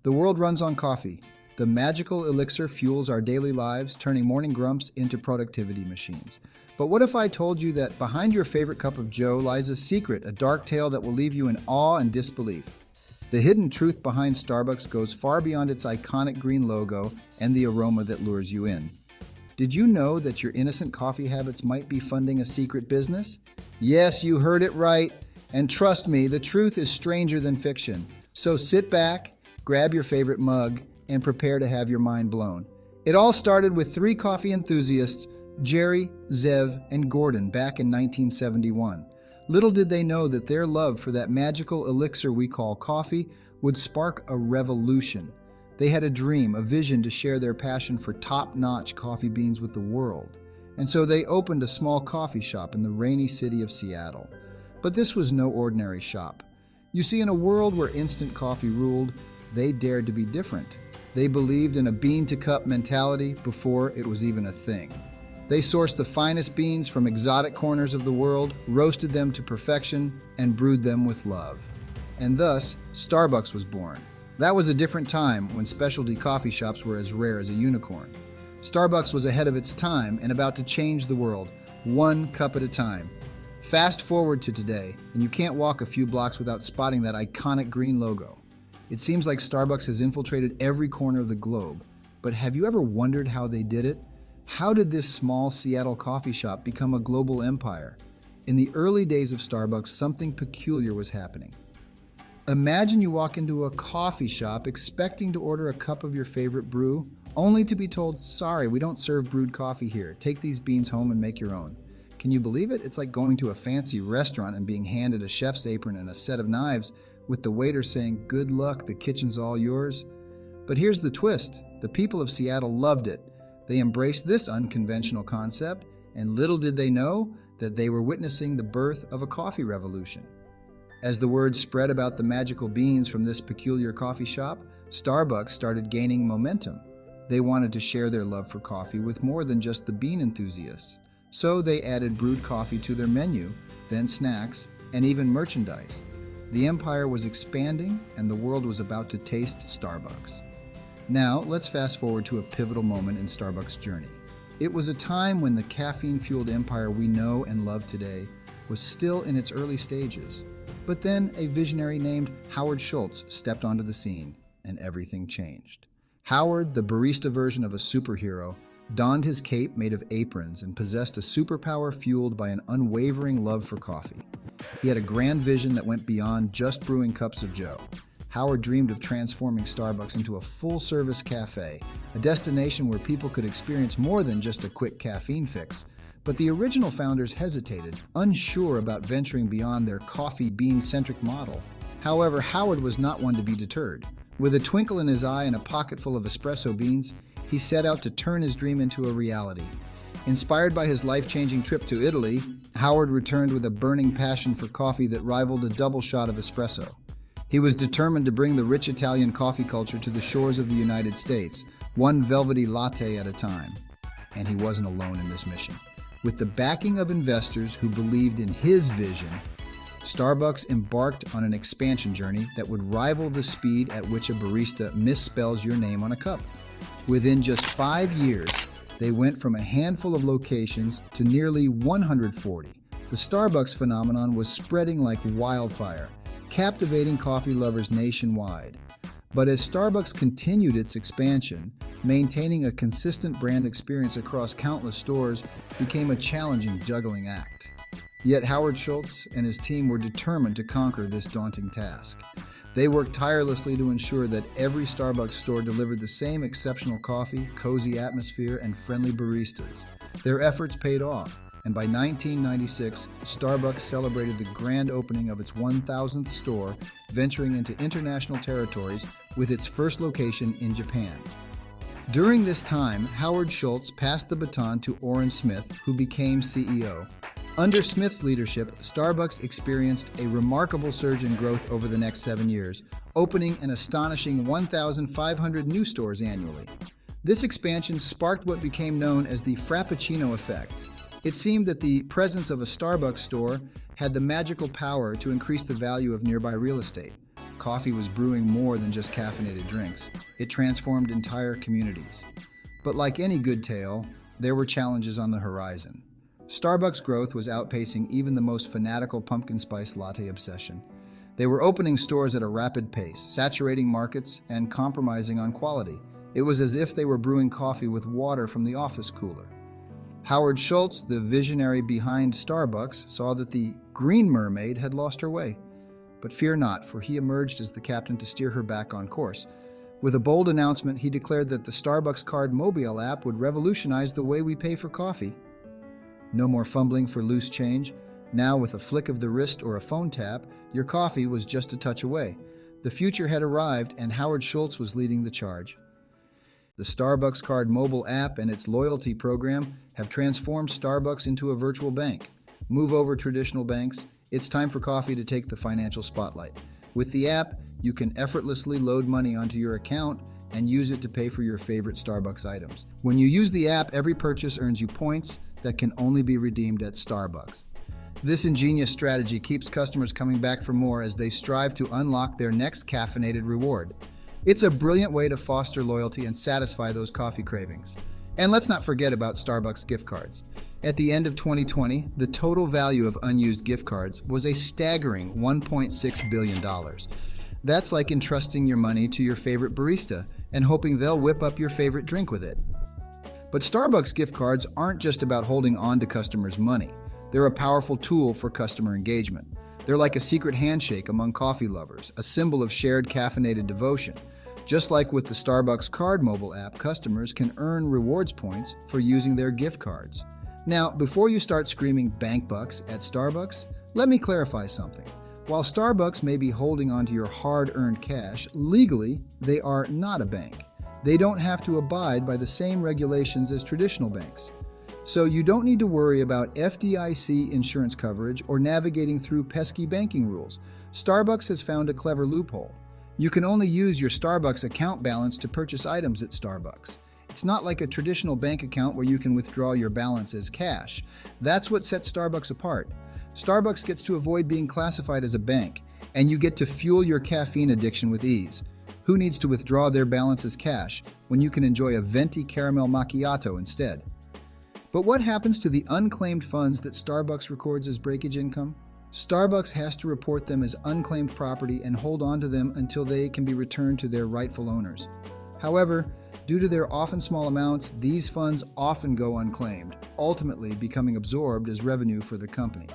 The world runs on coffee. The magical elixir fuels our daily lives, turning morning grumps into productivity machines. But what if I told you that behind your favorite cup of joe lies a secret, a dark tale that will leave you in awe and disbelief? The hidden truth behind Starbucks goes far beyond its iconic green logo and the aroma that lures you in. Did you know that your innocent coffee habits might be funding a secret business? Yes, you heard it right. And trust me, the truth is stranger than fiction. So sit back, grab your favorite mug, and prepare to have your mind blown. It all started with three coffee enthusiasts, Jerry, Zev, and Gordon, back in 1971. Little did they know that their love for that magical elixir we call coffee would spark a revolution. They had a dream, a vision to share their passion for top-notch coffee beans with the world. And so they opened a small coffee shop in the rainy city of Seattle. But this was no ordinary shop. You see, in a world where instant coffee ruled, they dared to be different. They believed in a bean-to-cup mentality before it was even a thing. They sourced the finest beans from exotic corners of the world, roasted them to perfection, and brewed them with love. And thus, Starbucks was born. That was a different time when specialty coffee shops were as rare as a unicorn. Starbucks was ahead of its time and about to change the world, one cup at a time. Fast forward to today, and you can't walk a few blocks without spotting that iconic green logo. It seems like Starbucks has infiltrated every corner of the globe. But have you ever wondered how they did it? How did this small Seattle coffee shop become a global empire? In the early days of Starbucks, something peculiar was happening. Imagine you walk into a coffee shop expecting to order a cup of your favorite brew, only to be told, sorry, we don't serve brewed coffee here. Take these beans home and make your own. Can you believe it? It's like going to a fancy restaurant and being handed a chef's apron and a set of knives with the waiter saying, good luck, the kitchen's all yours. But here's the twist. The people of Seattle loved it. They embraced this unconventional concept, and little did they know that they were witnessing the birth of a coffee revolution. As the word spread about the magical beans from this peculiar coffee shop, Starbucks started gaining momentum. They wanted to share their love for coffee with more than just the bean enthusiasts. So they added brewed coffee to their menu, then snacks, and even merchandise. The empire was expanding, and the world was about to taste Starbucks. Now, let's fast forward to a pivotal moment in Starbucks' journey. It was a time when the caffeine-fueled empire we know and love today was still in its early stages. But then a visionary named Howard Schultz stepped onto the scene, and everything changed. Howard, the barista version of a superhero, donned his cape made of aprons and possessed a superpower fueled by an unwavering love for coffee. He had a grand vision that went beyond just brewing cups of joe. Howard dreamed of transforming Starbucks into a full-service cafe, a destination where people could experience more than just a quick caffeine fix. But the original founders hesitated, unsure about venturing beyond their coffee bean-centric model. However, Howard was not one to be deterred. With a twinkle in his eye and a pocket full of espresso beans, he set out to turn his dream into a reality. Inspired by his life-changing trip to Italy, Howard returned with a burning passion for coffee that rivaled a double shot of espresso. He was determined to bring the rich Italian coffee culture to the shores of the United States, one velvety latte at a time. And he wasn't alone in this mission. With the backing of investors who believed in his vision, Starbucks embarked on an expansion journey that would rival the speed at which a barista misspells your name on a cup. Within just 5 years, they went from a handful of locations to nearly 140. The Starbucks phenomenon was spreading like wildfire, captivating coffee lovers nationwide. But as Starbucks continued its expansion, maintaining a consistent brand experience across countless stores became a challenging juggling act. Yet Howard Schultz and his team were determined to conquer this daunting task. They worked tirelessly to ensure that every Starbucks store delivered the same exceptional coffee, cozy atmosphere, and friendly baristas. Their efforts paid off, and by 1996, Starbucks celebrated the grand opening of its 1,000th store, venturing into international territories with its first location in Japan. During this time, Howard Schultz passed the baton to Orrin Smith, who became CEO. Under Smith's leadership, Starbucks experienced a remarkable surge in growth over the next 7 years, opening an astonishing 1,500 new stores annually. This expansion sparked what became known as the Frappuccino effect. It seemed that the presence of a Starbucks store had the magical power to increase the value of nearby real estate. coffee was brewing more than just caffeinated drinks. It transformed entire communities. But like any good tale, there were challenges on the horizon. Starbucks' growth was outpacing even the most fanatical pumpkin spice latte obsession. They were opening stores at a rapid pace, saturating markets and compromising on quality. It was as if they were brewing coffee with water from the office cooler. Howard Schultz, the visionary behind Starbucks, saw that the Green Mermaid had lost her way. But fear not, for he emerged as the captain to steer her back on course. With a bold announcement, he declared that the Starbucks Card mobile app would revolutionize the way we pay for coffee. No more fumbling for loose change. Now, with a flick of the wrist or a phone tap, your coffee was just a touch away. The future had arrived, and Howard Schultz was leading the charge. The Starbucks Card mobile app and its loyalty program have transformed Starbucks into a virtual bank. Move over traditional banks. It's time for coffee to take the financial spotlight. With the app, you can effortlessly load money onto your account and use it to pay for your favorite Starbucks items. When you use the app, every purchase earns you points that can only be redeemed at Starbucks. This ingenious strategy keeps customers coming back for more as they strive to unlock their next caffeinated reward. It's a brilliant way to foster loyalty and satisfy those coffee cravings. And let's not forget about Starbucks gift cards. At the end of 2020, the total value of unused gift cards was a staggering $1.6 billion. That's like entrusting your money to your favorite barista and hoping they'll whip up your favorite drink with it. But Starbucks gift cards aren't just about holding on to customers' money. They're a powerful tool for customer engagement. They're like a secret handshake among coffee lovers, a symbol of shared caffeinated devotion. Just like with the Starbucks Card mobile app, customers can earn rewards points for using their gift cards. Now, before you start screaming bank bucks at Starbucks, let me clarify something. While Starbucks may be holding onto your hard-earned cash, legally, they are not a bank. They don't have to abide by the same regulations as traditional banks. So you don't need to worry about FDIC insurance coverage or navigating through pesky banking rules. Starbucks has found a clever loophole. You can only use your Starbucks account balance to purchase items at Starbucks. It's not like a traditional bank account where you can withdraw your balance as cash. That's what sets Starbucks apart. Starbucks gets to avoid being classified as a bank, and you get to fuel your caffeine addiction with ease. Who needs to withdraw their balance as cash when you can enjoy a venti caramel macchiato instead? But what happens to the unclaimed funds that Starbucks records as breakage income? Starbucks has to report them as unclaimed property and hold on to them until they can be returned to their rightful owners. However, due to their often small amounts, these funds often go unclaimed, ultimately becoming absorbed as revenue for the company.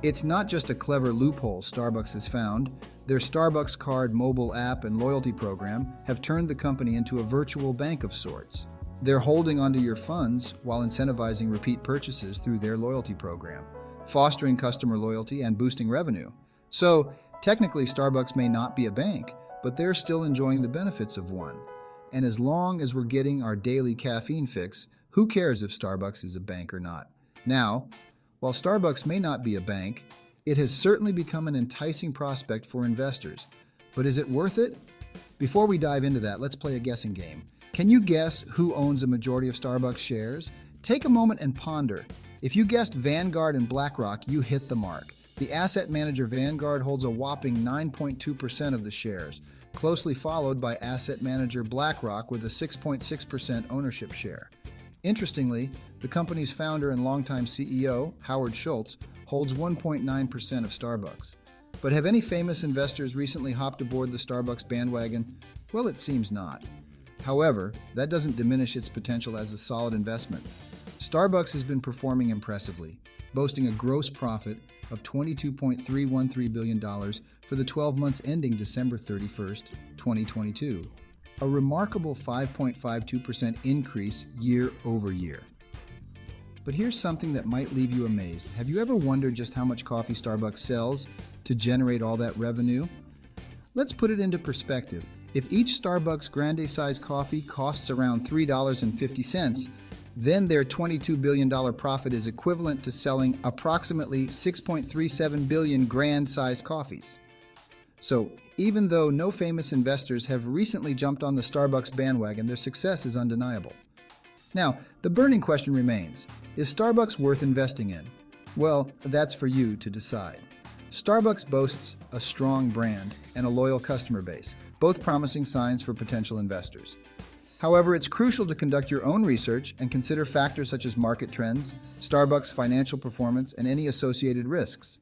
It's not just a clever loophole Starbucks has found. Their Starbucks Card mobile app and loyalty program have turned the company into a virtual bank of sorts. They're holding onto your funds while incentivizing repeat purchases through their loyalty program, fostering customer loyalty and boosting revenue. So, technically, Starbucks may not be a bank, but they're still enjoying the benefits of one. And as long as we're getting our daily caffeine fix, who cares if Starbucks is a bank or not? Now, while Starbucks may not be a bank, it has certainly become an enticing prospect for investors. But is it worth it? Before we dive into that, let's play a guessing game. Can you guess who owns a majority of Starbucks shares? Take a moment and ponder. If you guessed Vanguard and BlackRock, you hit the mark. The asset manager Vanguard holds a whopping 9.2% of the shares, closely followed by asset manager BlackRock with a 6.6% ownership share. Interestingly, the company's founder and longtime CEO, Howard Schultz, holds 1.9% of Starbucks. But have any famous investors recently hopped aboard the Starbucks bandwagon? Well, it seems not. However, that doesn't diminish its potential as a solid investment. Starbucks has been performing impressively, boasting a gross profit of $22.313 billion for the 12 months ending December 31st, 2022, a remarkable 5.52% increase year over year. But here's something that might leave you amazed. Have you ever wondered just how much coffee Starbucks sells to generate all that revenue? Let's put it into perspective. If each Starbucks grande size coffee costs around $3.50, then their $22 billion profit is equivalent to selling approximately 6.37 billion grand size coffees. So, even though no famous investors have recently jumped on the Starbucks bandwagon, their success is undeniable. Now, the burning question remains, is Starbucks worth investing in? Well, that's for you to decide. Starbucks boasts a strong brand and a loyal customer base, both promising signs for potential investors. However, it's crucial to conduct your own research and consider factors such as market trends, Starbucks' financial performance, and any associated risks.